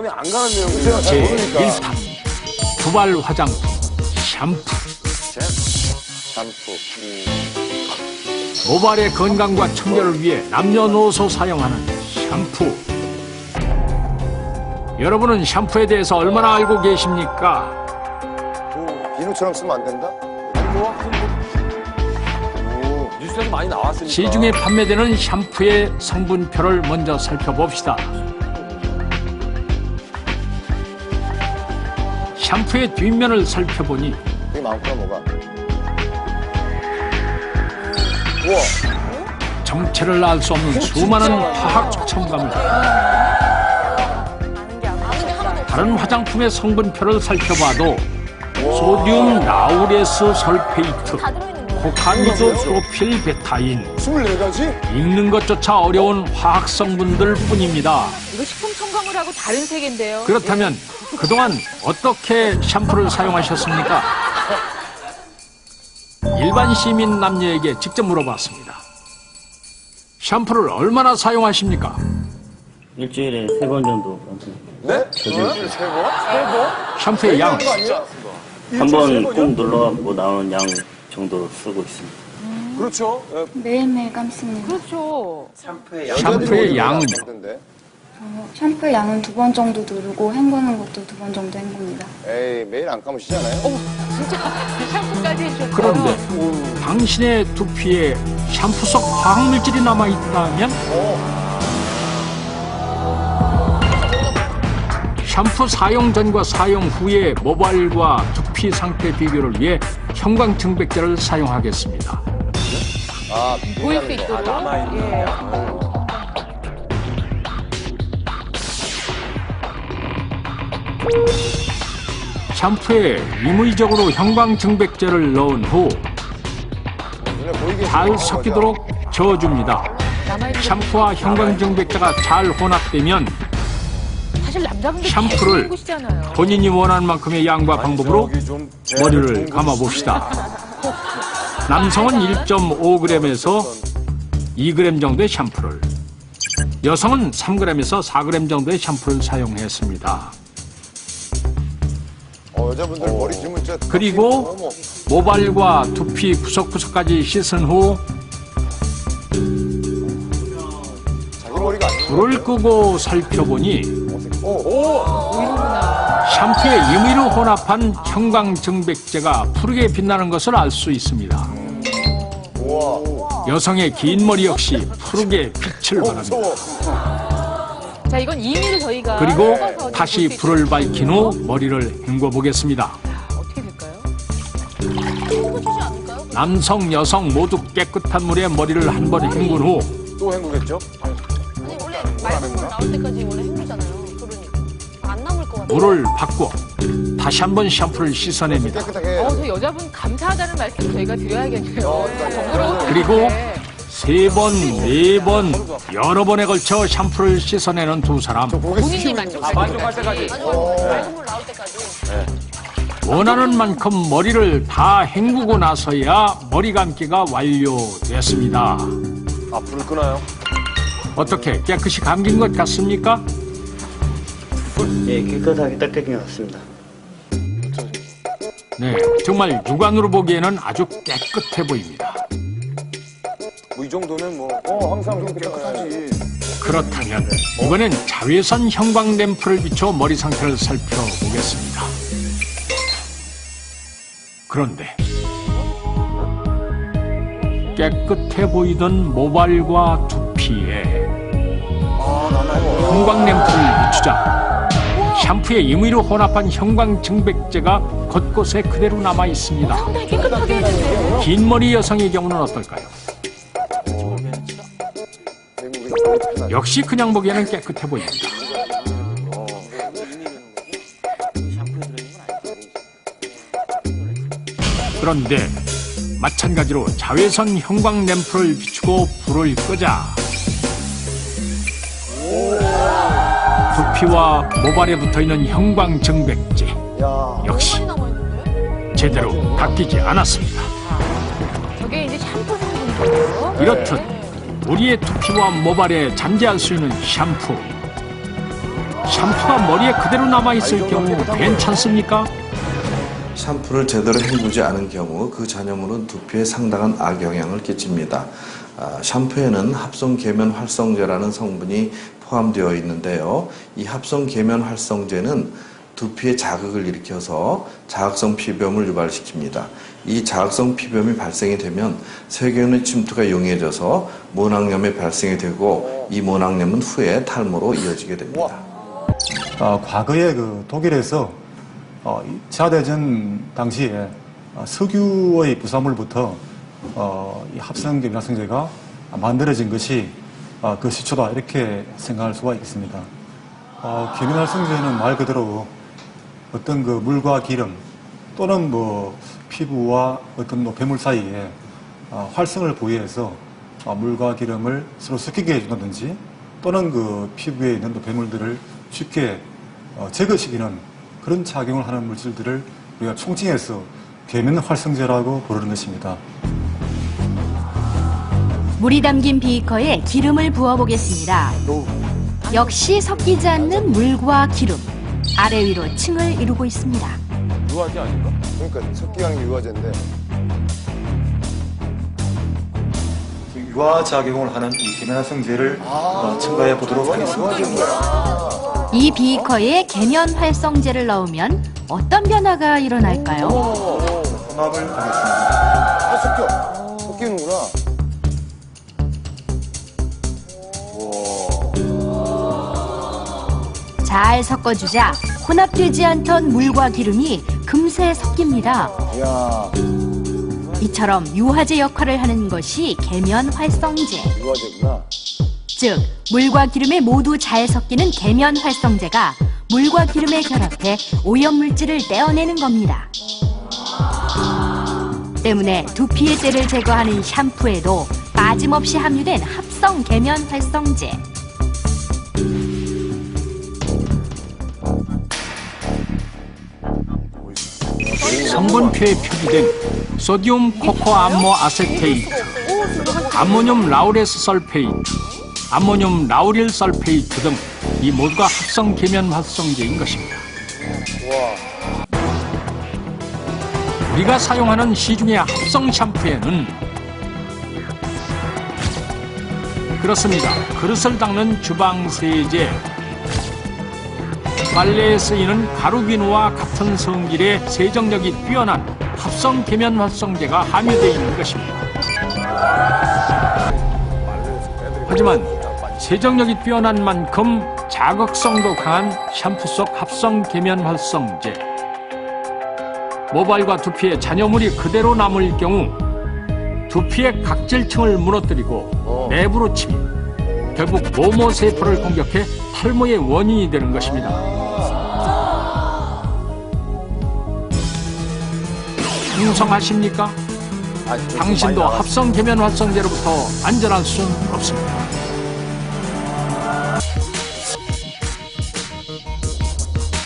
안 가는 내용이에요. 잘 모르니까. 제1탄 두발 화장품 샴푸. 샴푸. 모발의 건강과 청결을 위해 남녀노소 사용하는 샴푸. 여러분은 샴푸에 대해서 얼마나 알고 계십니까? 비누처럼 쓰면 안 된다? 뉴스에서 많이 나왔으니까. 시중에 판매되는 샴푸의 성분표를 먼저 살펴봅시다. 샴푸의 뒷면을 살펴보니 되게 많구나, 뭐가. 우와. 정체를 알 수 없는 수많은 화학 첨가물. 다른 화장품의 성분표를 살펴봐도 소듐 라우레스 설페이트, 코카미도 프로필 베타인 24가지? 읽는 것조차 어려운 화학 성분들 뿐입니다. 이거 식품 첨가물하고 다른 세계인데요. 그렇다면 그동안 어떻게 샴푸를 사용하셨습니까? 일반 시민 남녀에게 직접 물어봤습니다. 샴푸를 얼마나 사용하십니까? 일주일에 3번 정도. 네? 일주일에 3번? 샴푸의 양 한 번 꾹 눌러갖고 나오는 양 정도 쓰고 있습니다. 그렇죠. 매일매일 감습니다. 그렇죠. 샴푸의 양은요? 샴푸 양은 2번 정도 누르고 헹구는 것도 2번 정도 헹굽니다. 에이, 매일 안 감으시잖아요. 진짜 샴푸까지 해주셨어요. 그런데 당신의 두피에 샴푸 속 화학물질이 남아있다면? 샴푸 사용 전과 사용 후의 모발과 두피 상태 비교를 위해 형광증백제를 사용하겠습니다. 아, 보일 수 비비는 거. 있도록. 예. 샴푸에 임의적으로 형광증백제를 넣은 후 눈에 보이게 잘 해주는 섞이도록 저어줍니다. 남아있는 샴푸와 형광증백제가 잘 혼합되면 사실 남자분들 샴푸를 계속 보시잖아요. 본인이 원하는 만큼의 양과 거죠. 방법으로 저기 좀 머리를 감아봅시다. 남성은 1.5g에서 2g 정도의 샴푸를, 여성은 3g에서 4g 정도의 샴푸를 사용했습니다. 여자분들 머리 지면 진짜. 그리고 어머. 모발과 두피 구석구석까지 씻은 후 자기 머리가 아니고. 불을 끄고 살펴보니 보이는구나. 샴푸에 임의로 혼합한 형광증백제가 푸르게 빛나는 것을 알 수 있습니다. 우와. 여성의 긴 머리 역시 푸르게 빛을 발합니다. 무서워. 자, 이건 임의로 저희가 그리고 섞어서 다시 볼수 불을 있도록. 밝힌 후 머리를 헹궈 보겠습니다. 어떻게 될까요? 남성, 여성 모두 깨끗한 물에 머리를 한 번 헹군 후 또 헹구겠죠? 아니 원래 맑은 물 나올 때까지 원래 헹구잖아요. 그러니까 안 남을 것 같아요. 물을 바꿔 다시 한 번 샴푸를 씻어냅니다. 깨끗하게. 저 여자분 감사하다는 말씀 저희가 드려야겠네요. 번거로운 그리고 일인데. 3번, 4번 여러 번에 걸쳐 샴푸를 씻어내는 두 사람. 본인이 만족할 때까지. 맑은 물 나올 때까지. 원하는 만큼 머리를 다 헹구고 나서야 머리 감기가 완료됐습니다. 아, 불을 끄나요? 어떻게 깨끗이 감긴 것 같습니까? 예, 깨끗하게 닦여진 것 같습니다. 네, 정말 육안으로 보기에는 아주 깨끗해 보입니다. 뭐 이 정도면 뭐. 항상 좀 깨끗하지. 그렇다면 이번엔 자외선 형광 램프를 비춰 머리 상태를 살펴보겠습니다. 그런데 깨끗해 보이던 모발과 두피에 형광 램프를 비추자 샴푸에 임의로 혼합한 형광증백제가 곳곳에 그대로 남아 있습니다. 상당히 깨끗하게 했는데. 긴 머리 여성의 경우는 어떨까요? 역시 그냥 보기에는 깨끗해 보입니다. 그런데 마찬가지로 자외선 형광 램프를 비추고 불을 끄자 두피와 모발에 붙어있는 형광증백제 역시 제대로 닦이지 않았습니다. 저게 이제 샴푸 성분이죠. 이렇듯 우리의 두피와 모발에 잠재할 수 있는 샴푸 샴푸가 머리에 그대로 남아있을 경우 괜찮습니까? 샴푸를 제대로 헹구지 않은 경우 그 잔여물은 두피에 상당한 악영향을 끼칩니다. 샴푸에는 합성 계면 활성제라는 성분이 포함되어 있는데요. 이 합성 계면 활성제는 두피에 자극을 일으켜서 자극성 피부염을 유발시킵니다. 이 자극성 피부염이 발생이 되면 세균의 침투가 용이해져서 모낭염이 발생이 되고 이 모낭염은 후에 탈모로 이어지게 됩니다. 과거에 독일에서 2차 대전 당시에 석유의 부산물부터 이 합성 계면 활성제가 만들어진 것이 그 시초다 이렇게 생각할 수가 있습니다. 계면 활성제는 말 그대로 어떤 물과 기름 또는 피부와 어떤 노폐물 사이에 활성을 부여해서 물과 기름을 서로 섞이게 해준다든지 또는 피부에 있는 노폐물들을 쉽게 제거시키는 그런 작용을 하는 물질들을 우리가 총칭해서 계면 활성제라고 부르는 것입니다. 물이 담긴 비커에 기름을 부어보겠습니다. 역시 섞이지 않는 물과 기름. 아래 위로 층을 이루고 있습니다. 유화제 아닌가? 그러니까 석기향이 유화제인데. 유화작용을 하는 이 계면 활성제를 첨가해 보도록 하겠습니다. 이 비커에 계면 활성제를 넣으면 어떤 변화가 일어날까요? 혼합을 하겠습니다. 섞이는구나. 잘 섞어주자 혼합되지 않던 물과 기름이 금세 섞입니다. 이야, 이처럼 유화제 역할을 하는 것이 계면 활성제. 유화제구나. 즉, 물과 기름에 모두 잘 섞이는 계면 활성제가 물과 기름에 결합해 오염물질을 떼어내는 겁니다. 때문에 두피의 때를 제거하는 샴푸에도 빠짐없이 함유된 합성 계면 활성제. 성분표에 표기된 소디움 코코암모 아세테이트, 암모늄 라우레스 설페이트, 암모늄 라우릴 설페이트 등 이 모두가 합성 계면 활성제인 것입니다. 우리가 사용하는 시중의 합성 샴푸에는 그렇습니다. 그릇을 닦는 주방세제, 빨래에 쓰이는 가루비누와 같은 성질의 세정력이 뛰어난 합성 계면 활성제가 함유되어 있는 것입니다. 하지만 세정력이 뛰어난 만큼 자극성도 강한 샴푸 속 합성 계면 활성제. 모발과 두피에 잔여물이 그대로 남을 경우 두피의 각질층을 무너뜨리고 내부로 침입, 결국 모모세포를 공격해 탈모의 원인이 되는 것입니다. 충성하십니까? 당신도 합성 계면 활성제로부터 안전할 수는 없습니다.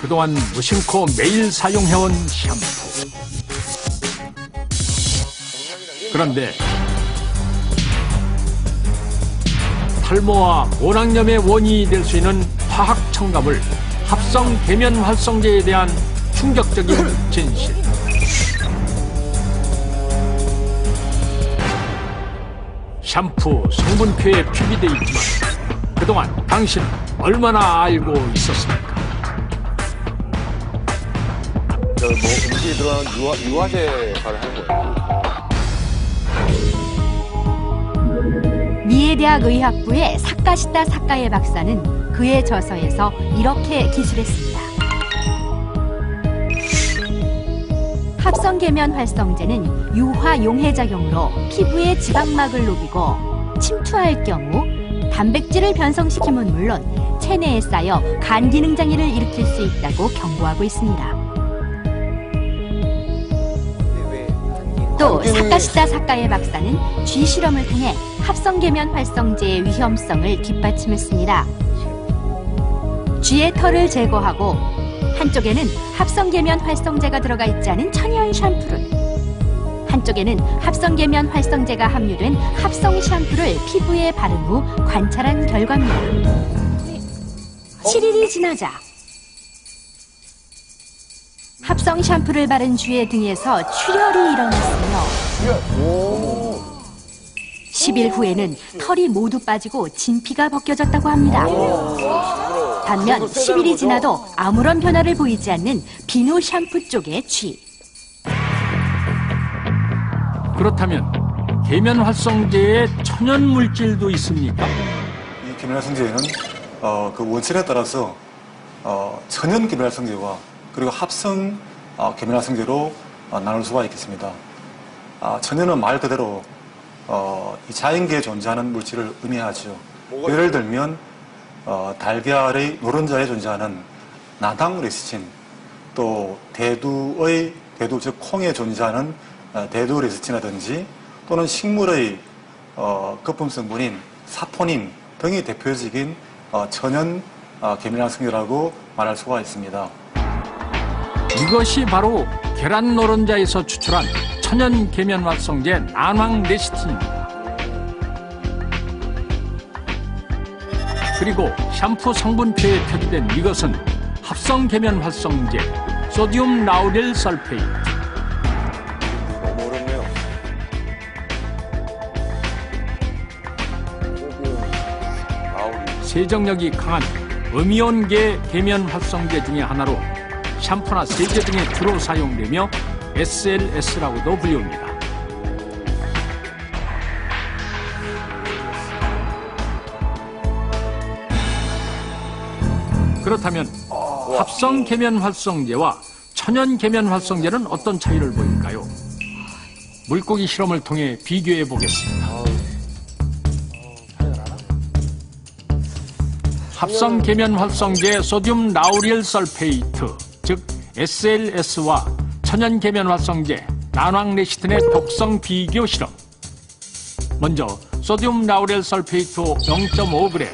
그동안 무심코 매일 사용해온 샴푸. 그런데 탈모와 모낭염의 원인이 될 수 있는 화학 첨가물 합성 계면 활성제에 대한 충격적인 진실. 샴푸 성분표에 표기되어 있지만 그동안 당신은 얼마나 알고 있었습니까? 음식에 들어가는 유화제 역할을 하는 거예요. 미에대학 의학부의 사카시타 사카예 박사는 그의 저서에서 이렇게 기술했습니다. 합성 계면 활성제는 유화 용해 작용으로 피부의 지방막을 녹이고 침투할 경우 단백질을 변성시키면 물론 체내에 쌓여 간 기능 장애를 일으킬 수 있다고 경고하고 있습니다. 또 사카시타 사카예 박사는 쥐 실험을 통해 합성 계면 활성제의 위험성을 뒷받침했습니다. 쥐의 털을 제거하고 한쪽에는 합성 계면 활성제가 들어가 있지 않은 천연 샴푸를, 한쪽에는 합성 계면 활성제가 함유된 합성 샴푸를 피부에 바른 후 관찰한 결과입니다. 7일이 지나자 합성 샴푸를 바른 쥐의 등에서 출혈이 일어났으며 10일 후에는 털이 모두 빠지고 진피가 벗겨졌다고 합니다. 반면 10일이 지나도 아무런 변화를 보이지 않는 비누 샴푸 쪽의 쥐. 그렇다면 계면 활성제에 천연 물질도 있습니까? 이 계면활성제에는 그 원천에 따라서 천연 계면활성제와 그리고 합성 계면활성제로 나눌 수가 있겠습니다. 천연은 말 그대로 이 자연계에 존재하는 물질을 의미하죠. 예를 들면 달걀의 노른자에 존재하는 나당 레시틴, 또 대두 즉 콩에 존재하는 대두 레시틴이라든지 또는 식물의 거품 성분인 사포닌 등이 대표적인 천연 계면활성제라고 말할 수가 있습니다. 이것이 바로 계란 노른자에서 추출한 천연 계면 활성제 난황 레시틴입니다. 그리고 샴푸 성분표에 표기된 이것은 합성 계면 활성제 소듐 라우릴 설페이트. 너무 어렵네요. 세정력이 강한 음이온계 계면 활성제 중의 하나로 샴푸나 세제 등에 주로 사용되며 SLS라고도 불립니다. 그렇다면 합성 계면 활성제와 천연 계면 활성제는 어떤 차이를 보일까요? 물고기 실험을 통해 비교해 보겠습니다. 합성 계면 활성제 소듐 라우릴 설페이트, 즉 SLS와 천연 계면 활성제 난황 레시틴의 독성 비교 실험. 먼저 소듐 라우릴 설페이트 0.5g,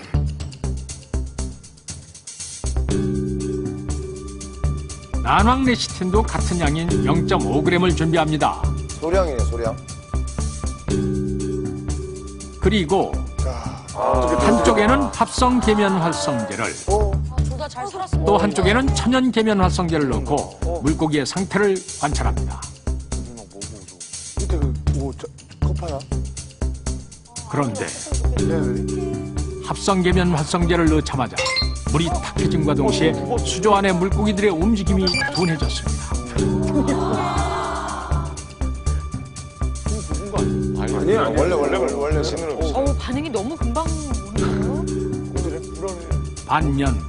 난황 레시틴도 같은 양인 0.5g을 준비합니다. 소량이에요, 소량. 그리고 한쪽에는 합성 계면 활성제를, 둘 다 잘 살았습니다. 또 한쪽에는 천연 계면 활성제를 넣고 물고기의 상태를 관찰합니다. 밑에 컵하나? 그런데 합성 계면 활성제를 넣자마자 물이 탁해짐과 동시에 수조 안의 물고기들의 움직임이 둔해졌습니다. 아니야, 원래 신으로. 반응이 너무 금방 오는데요? 반면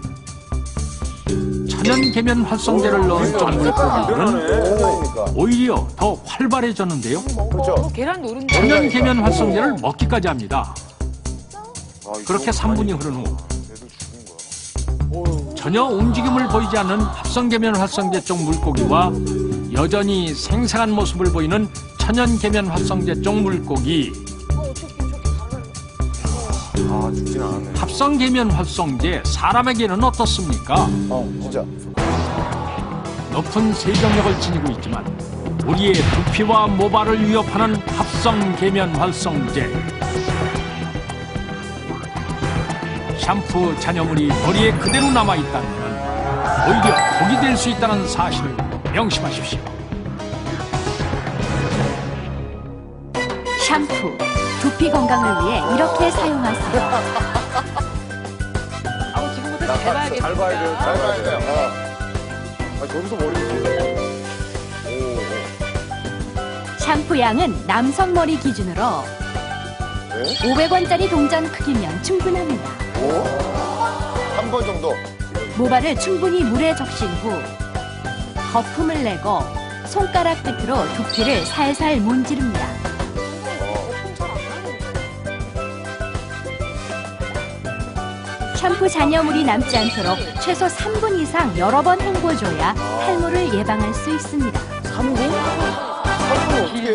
천연 계면 활성제를 넣은 쪽 물고기들은 오히려 더 활발해졌는데요. 그렇죠. 계란 노른자. 천연 계면 활성제를 먹기까지 합니다. 그렇게 3분이 흐른 후 전혀 움직임을 보이지 않는 합성 계면 활성제 쪽 물고기와 여전히 생생한 모습을 보이는 천연 계면 활성제 쪽 물고기. 죽진 않았네. 합성 계면 활성제 사람에게는 어떻습니까? 진짜. 높은 세정력을 지니고 있지만 우리의 두피와 모발을 위협하는 합성 계면 활성제. 샴푸 잔여물이 머리에 그대로 남아있다면 오히려 독이 될 수 있다는 사실을 명심하십시오. 샴푸, 두피 건강을 위해 이렇게 사용하세요. 지금부터 잘 봐야겠습니다. 잘 봐야 돼요, 잘 봐야 돼요. 저기서 머리. 샴푸 양은 남성 머리 기준으로 500원짜리 동전 크기면 충분합니다. 한 번 정도. 모발을 충분히 물에 적신 후 거품을 내고 손가락 끝으로 두피를 살살 문지릅니다. 샴푸 잔여물이 남지 않도록 최소 3분 이상 여러 번 헹궈줘야 탈모를 예방할 수 있습니다. 3분? 3분 어떻게 해?